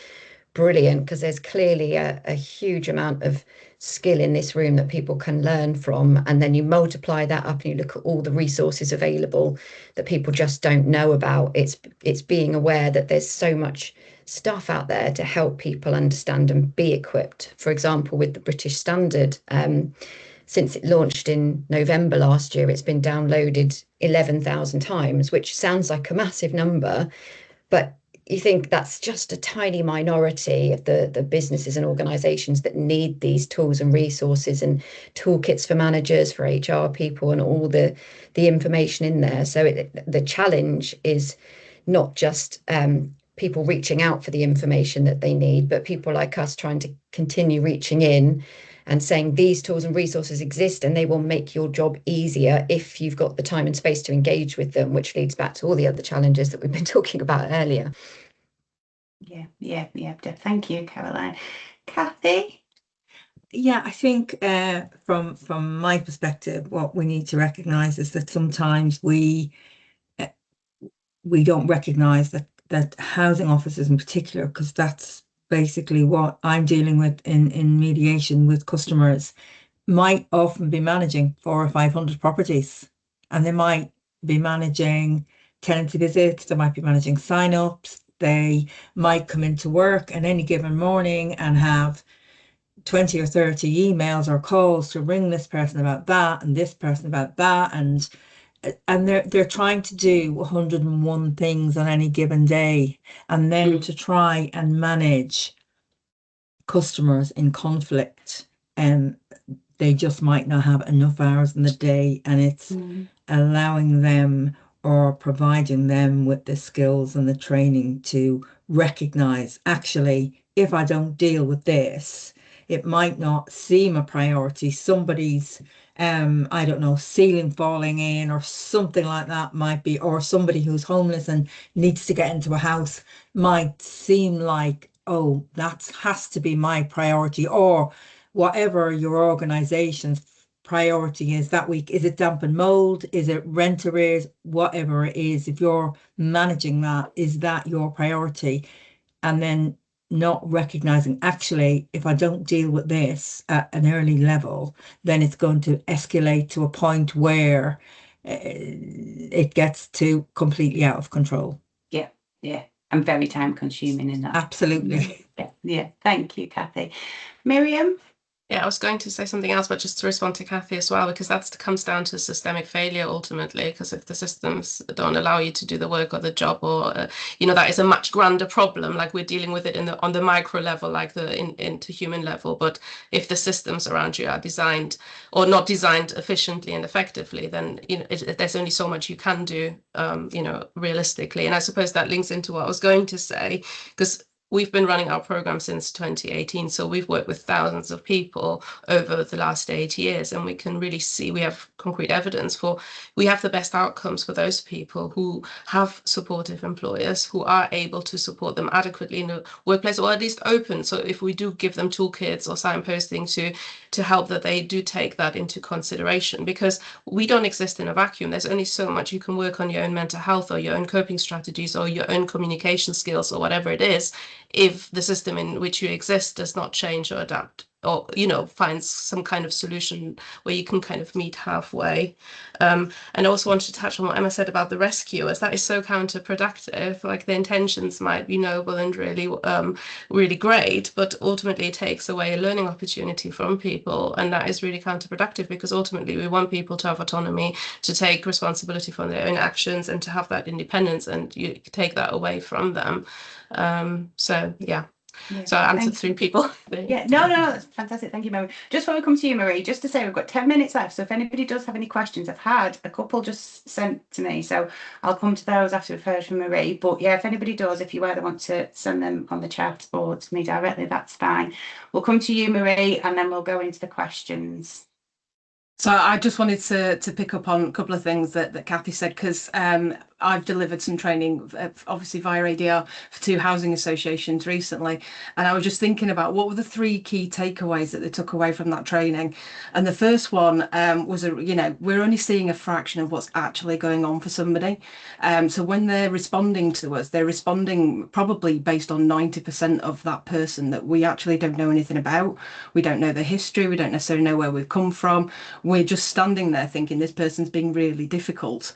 brilliant, because there's clearly a huge amount of skill in this room that people can learn from. And then you multiply that up and you look at all the resources available that people just don't know about. It's being aware that there's so much stuff out there to help people understand and be equipped. For example, with the British Standard, since it launched in November last year, it's been downloaded 11,000 times, which sounds like a massive number, but you think that's just a tiny minority of the businesses and organizations that need these tools and resources and toolkits for managers, for HR people, and all the information in there. So the challenge is not just people reaching out for the information that they need, but people like us trying to continue reaching in and saying these tools and resources exist and they will make your job easier if you've got the time and space to engage with them, which leads back to all the other challenges that we've been talking about earlier. Yeah. Thank you, Caroline. Kathy? Yeah, I think from my perspective, what we need to recognise is that sometimes we don't recognise that housing officers in particular, because that's basically what I'm dealing with in mediation with customers, might often be managing 400 or 500 properties, and they might be managing tenancy visits, they might be managing sign-ups, they might come into work at any given morning and have 20 or 30 emails or calls to ring this person about that and this person about that, and they're trying to do 101 things on any given day, and then to try and manage customers in conflict, and they just might not have enough hours in the day, and it's allowing them or providing them with the skills and the training to recognize, actually, if I don't deal with this, it might not seem a priority. Somebody's I don't know, ceiling falling in or something like that might be, or somebody who's homeless and needs to get into a house might seem like, oh, that has to be my priority, or whatever your organization's priority is that week. Is it damp and mold? Is it rent arrears? Whatever it is, if you're managing that, is that your priority? And then not recognizing, actually, if I don't deal with this at an early level, then it's going to escalate to a point where it gets to completely out of control. Yeah. And very time consuming in that. Absolutely. Yeah. Thank you, Kathy. Miriam? Yeah, I was going to say something else, but just to respond to Kathy as well, because that comes down to systemic failure ultimately, because if the systems don't allow you to do the work or the job, or, that is a much grander problem, like we're dealing with it on the micro level, like into human level. But if the systems around you are designed or not designed efficiently and effectively, then, there's only so much you can do, realistically. And I suppose that links into what I was going to say, because we've been running our program since 2018, so we've worked with thousands of people over the last 8 years, and we can really see, we have concrete evidence we have the best outcomes for those people who have supportive employers who are able to support them adequately in the workplace, or at least open. So if we do give them toolkits or signposting to help, that they do take that into consideration, because we don't exist in a vacuum. There's only so much you can work on your own mental health or your own coping strategies or your own communication skills or whatever it is, if the system in which you exist does not change or adapt, or finds some kind of solution where you can kind of meet halfway. And I also wanted to touch on what Emma said about the rescuers. That is so counterproductive. Like, the intentions might be noble and really great, but ultimately it takes away a learning opportunity from people, and that is really counterproductive, because ultimately we want people to have autonomy, to take responsibility for their own actions, and to have that independence, and you take that away from them. So yeah. So I answered 3 people. Yeah, no, that's fantastic. Thank you, Mary. Just before we come to you, Marie, just to say we've got 10 minutes left. So if anybody does have any questions, I've had a couple just sent to me. So I'll come to those after we've heard from Marie. But yeah, if anybody does, if you either want to send them on the chat or to me directly, that's fine. We'll come to you, Marie, and then we'll go into the questions. So I just wanted to pick up on a couple of things that Kathy said, because I've delivered some training, obviously via ADR, for 2 housing associations recently. And I was just thinking about what were the 3 key takeaways that they took away from that training. And the first one was, we're only seeing a fraction of what's actually going on for somebody. So when they're responding to us, they're responding probably based on 90% of that person that we actually don't know anything about. We don't know their history. We don't necessarily know where we've come from. We're just standing there thinking this person's being really difficult,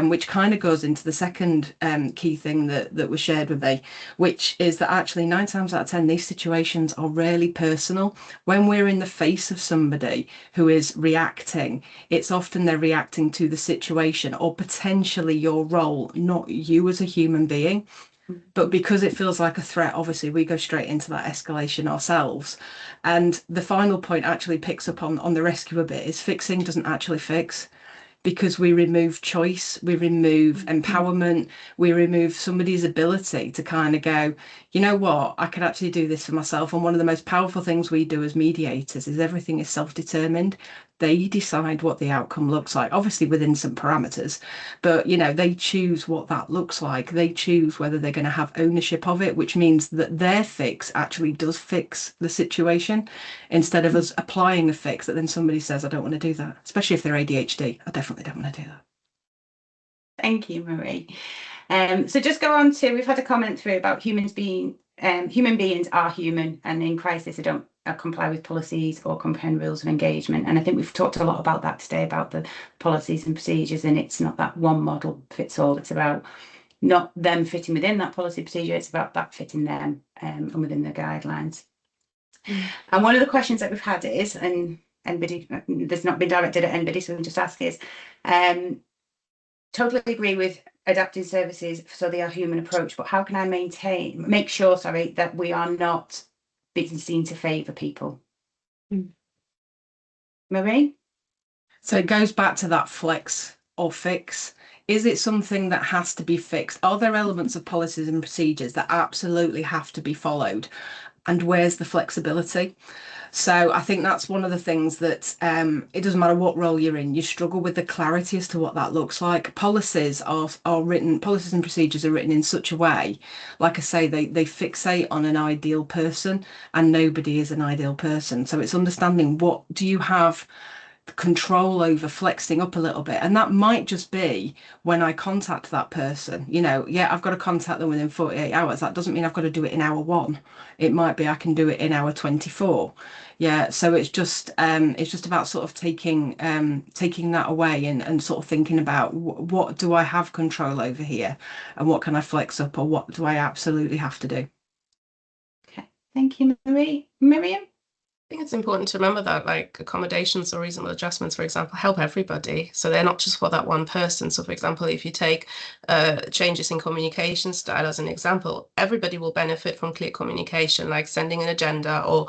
which kind of goes into the second key thing that was shared with me, which is that actually 9 times out of 10 these situations are rarely personal. When we're in the face of somebody who is reacting, it's often they're reacting to the situation or potentially your role, not you as a human being. But because it feels like a threat, obviously we go straight into that escalation ourselves. And the final point actually picks up on the rescuer bit, is fixing doesn't actually fix, because we remove choice, we remove empowerment, we remove somebody's ability to kind of go, you know what, I can actually do this for myself. And one of the most powerful things we do as mediators is everything is self-determined. They decide what the outcome looks like, obviously within some parameters, but they choose what that looks like. They choose whether they're going to have ownership of it, which means that their fix actually does fix the situation, instead of us applying a fix that then somebody says, I don't want to do that, especially if they're ADHD. I definitely don't want to do that. Thank you, Marie. So just go on to, we've had a comment through about human beings are human, and in crisis they don't comply with policies or comprehend rules of engagement. And I think we've talked a lot about that today, about the policies and procedures, and it's not that one model fits all. It's about not them fitting within that policy procedure, it's about that fitting them and within the guidelines. And one of the questions that we've had is, and anybody, there's not been directed at anybody, so we can just ask, is totally agree with adapting services so they are human approach, but how can I make sure that we are not being seen to favour people? Marie? So it goes back to that flex or fix. Is it something that has to be fixed? Are there elements of policies and procedures that absolutely have to be followed? And where's the flexibility? So I think that's one of the things that it doesn't matter what role you're in, you struggle with the clarity as to what that looks like. Policies are written, policies and procedures are written in such a way, like I say, they fixate on an ideal person, and nobody is an ideal person. So it's understanding, what do you have control over flexing up a little bit? And that might just be when I contact that person, I've got to contact them within 48 hours. That doesn't mean I've got to do it in hour 1. It might be I can do it in hour 24. So it's just about sort of taking that away and sort of thinking about what do I have control over here, and what can I flex up, or what do I absolutely have to do. Okay, thank you, Marie. Miriam? I think it's important to remember that, like, accommodations or reasonable adjustments, for example, help everybody. So they're not just for that one person. So, for example, if you take changes in communication style as an example, everybody will benefit from clear communication, like sending an agenda or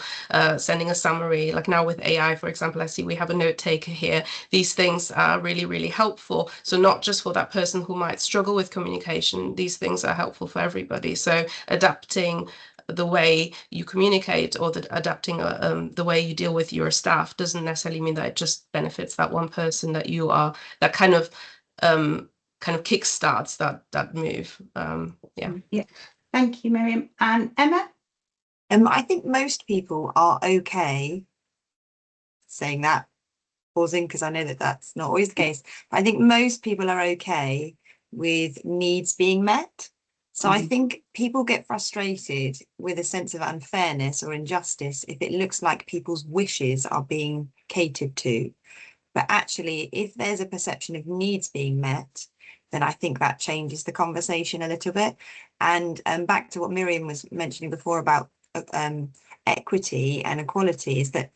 sending a summary. Like now with AI, for example, I see we have a note taker here. These things are really, really helpful. So not just for that person who might struggle with communication, these things are helpful for everybody. So adapting the way you communicate, or adapting the way you deal with your staff, doesn't necessarily mean that it just benefits that one person, that you are that kind of kickstarts that move. Yeah, thank you, Miriam. And Emma? I think most people are okay saying that, pausing, because I know that that's not always the case. I think most people are okay with needs being met. So I think people get frustrated with a sense of unfairness or injustice if it looks like people's wishes are being catered to. But actually, if there's a perception of needs being met, then I think that changes the conversation a little bit. And back to what Miriam was mentioning before about equity and equality, is that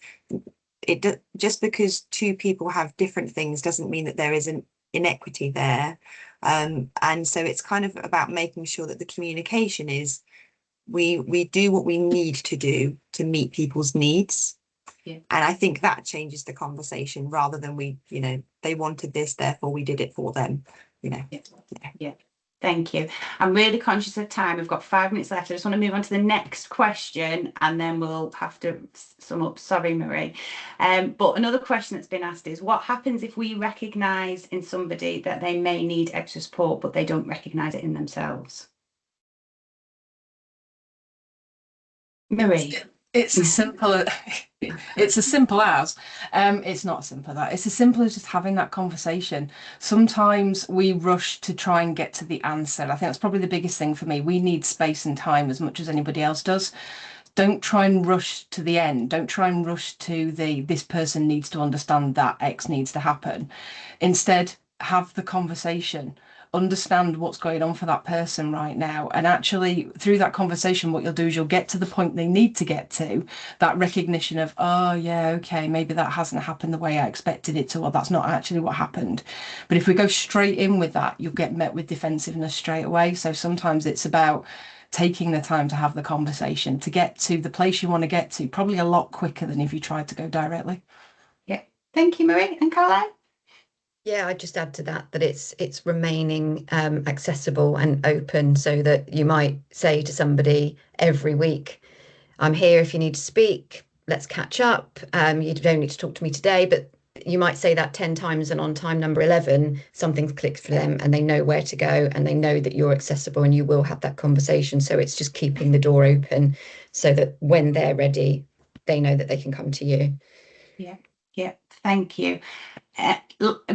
just because two people have different things doesn't mean that there is an inequity there. And so it's kind of about making sure that the communication is we do what we need to do to meet people's needs. Yeah. And I think that changes the conversation rather than they wanted this, therefore we did it for them, Yeah. Thank you. I'm really conscious of time. We've got 5 minutes left. I just want to move on to the next question and then we'll have to sum up. Sorry, Marie. But another question that's been asked is, what happens if we recognise in somebody that they may need extra support, but they don't recognise it in themselves? Marie. It's as simple as it's as simple as it's not simple that it's as simple as just having that conversation. Sometimes we rush to try and get to the answer. I think that's probably the biggest thing for me. We need space and time as much as anybody else does. Don't try and rush to the end. Don't try and rush to this person needs to understand that X needs to happen. Instead, have the conversation. Understand what's going on for that person right now, and actually through that conversation what you'll do is you'll get to the point they need to get to, that recognition of, oh yeah, okay, maybe that hasn't happened the way I expected it to, or that's not actually what happened. But if we go straight in with that, you'll get met with defensiveness straight away. So sometimes it's about taking the time to have the conversation to get to the place you want to get to, probably a lot quicker than if you tried to go directly. Yeah, thank you, Marie. And Caroline? Yeah, I'd just add to that it's remaining accessible and open, so that you might say to somebody every week, I'm here if you need to speak, let's catch up. You don't need to talk to me today, but you might say that 10 times, and on time number 11, something's clicked for them and they know where to go and they know that you're accessible and you will have that conversation. So it's just keeping the door open so that when they're ready, they know that they can come to you. Yeah, thank you.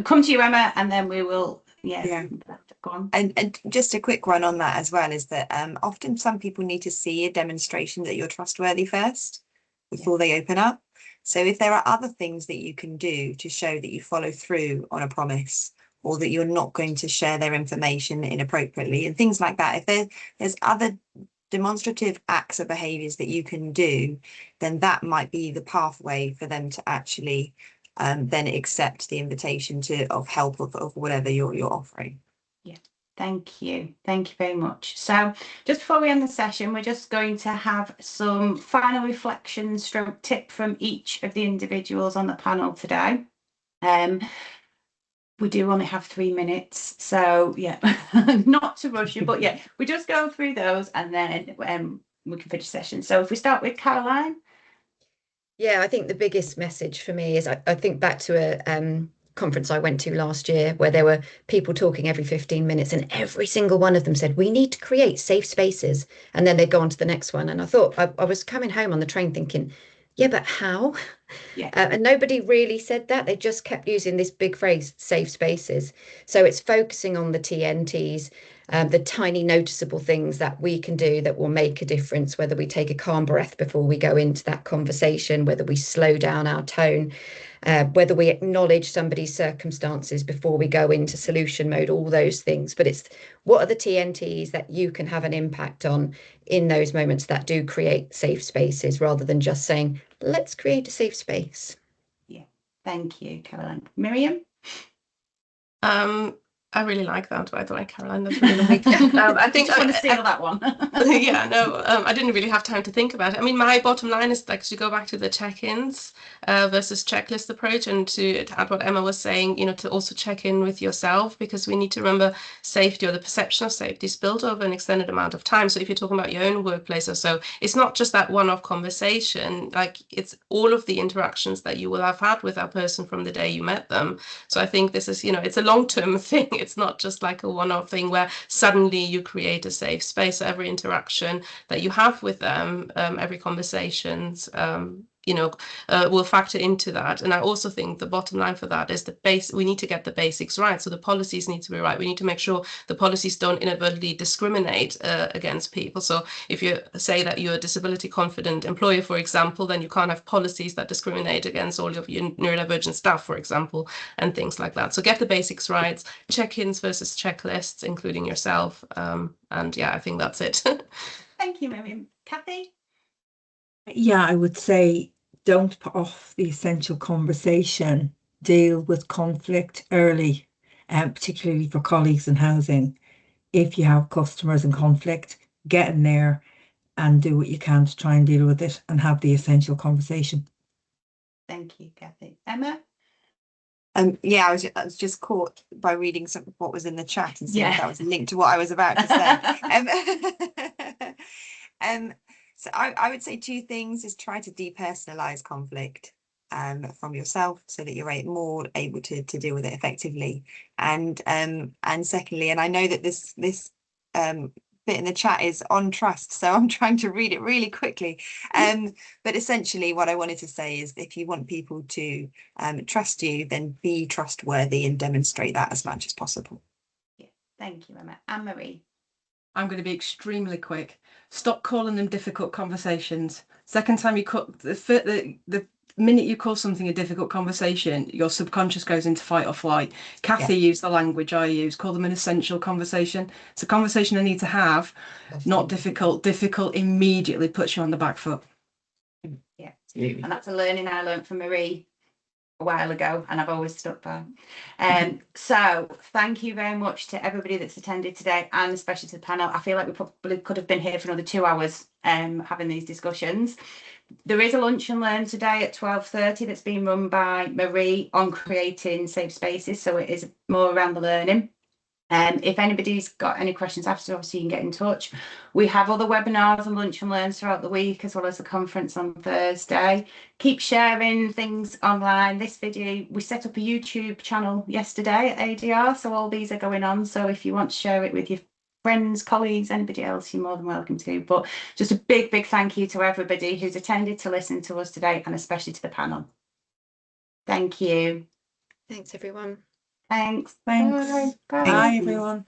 Come to you, Emma, and then we will, go on. And just a quick one on that as well is that often some people need to see a demonstration that you're trustworthy first before they open up. So if there are other things that you can do to show that you follow through on a promise, or that you're not going to share their information inappropriately and things like that, if there's other demonstrative acts or behaviours that you can do, then that might be the pathway for them to actually then accept the invitation of help of whatever you're offering. Yeah, thank you very much. So just before we end the session, we're just going to have some final reflections, stroke tip from each of the individuals on the panel today. We do only have 3 minutes, so yeah, not to rush you, but yeah, we just go through those and then we can finish the session. So if we start with Caroline. Yeah, I think the biggest message for me is I think back to a conference I went to last year where there were people talking every 15 minutes and every single one of them said, we need to create safe spaces. And then they'd go on to the next one. And I thought I was coming home on the train thinking, yeah, but how? Yeah. And nobody really said that. They just kept using this big phrase, safe spaces. So it's focusing on the TNTs, the tiny noticeable things that we can do that will make a difference, whether we take a calm breath before we go into that conversation, whether we slow down our tone, whether we acknowledge somebody's circumstances before we go into solution mode, all those things. But it's what are the TNTs that you can have an impact on in those moments that do create safe spaces, rather than just saying, let's create a safe space. Yeah, thank you, Caroline. Miriam? I really like that, by the way, Caroline. That's really lovely. I think I want to steal that one. Yeah, no, I didn't really have time to think about it. I mean, my bottom line is like to go back to the check-ins versus checklist approach, and to add what Emma was saying, to also check in with yourself, because we need to remember safety, or the perception of safety, is built over an extended amount of time. So if you're talking about your own workplace or so, it's not just that one-off conversation, like it's all of the interactions that you will have had with that person from the day you met them. So I think this is, it's a long-term thing. It's not just like a one-off thing where suddenly you create a safe space. So every interaction that you have with them, every conversations, will factor into that. And I also think the bottom line for that is we need to get the basics right. So the policies need to be right. We need to make sure the policies don't inadvertently discriminate against people. So if you say that you're a disability confident employer, for example, then you can't have policies that discriminate against all of your neurodivergent staff, for example, and things like that. So get the basics right, check-ins versus checklists, including yourself. And yeah, I think that's it. Thank you, Miriam. Kathy? Yeah, I would say don't put off the essential conversation. Deal with conflict early, particularly for colleagues in housing. If you have customers in conflict, get in there and do what you can to try and deal with it and have the essential conversation. Thank you, Kathy. Emma? Yeah, I was just caught by reading what was in the chat and seeing if Yeah. that was linked to what I was about to say. So I would say two things is try to depersonalize conflict from yourself so that you're more able to deal with it effectively. And secondly, and I know that this bit in the chat is on trust, so I'm trying to read it really quickly. But essentially what I wanted to say is if you want people to trust you, then be trustworthy and demonstrate that as much as possible. Yeah, thank you, Emma. Anne-Marie? I'm going to be extremely quick. Stop calling them difficult conversations. Second time you call the minute you call something a difficult conversation, your subconscious goes into fight or flight. Kathy used the language I use. Call them an essential conversation. It's a conversation I need to have, not difficult. Difficult immediately puts you on the back foot. Yeah, and that's a learning I learned from Marie a while ago, and I've always stuck by. So thank you very much to everybody that's attended today, and especially to the panel. I feel like we probably could have been here for another 2 hours having these discussions. There is a lunch and learn today at 12:30 that's being run by Marie on creating safe spaces, so it is more around the learning. If anybody's got any questions after, obviously you can get in touch. We have other webinars and lunch and learns throughout the week, as well as the conference on Thursday. Keep sharing things online. This video, we set up a YouTube channel yesterday at ADR, so all these are going on. So if you want to share it with your friends, colleagues, anybody else, you're more than welcome to. But just a big, big thank you to everybody who's attended to listen to us today, and especially to the panel. Thank you. Thanks, everyone. Thanks. Thanks. Bye. Bye, everyone.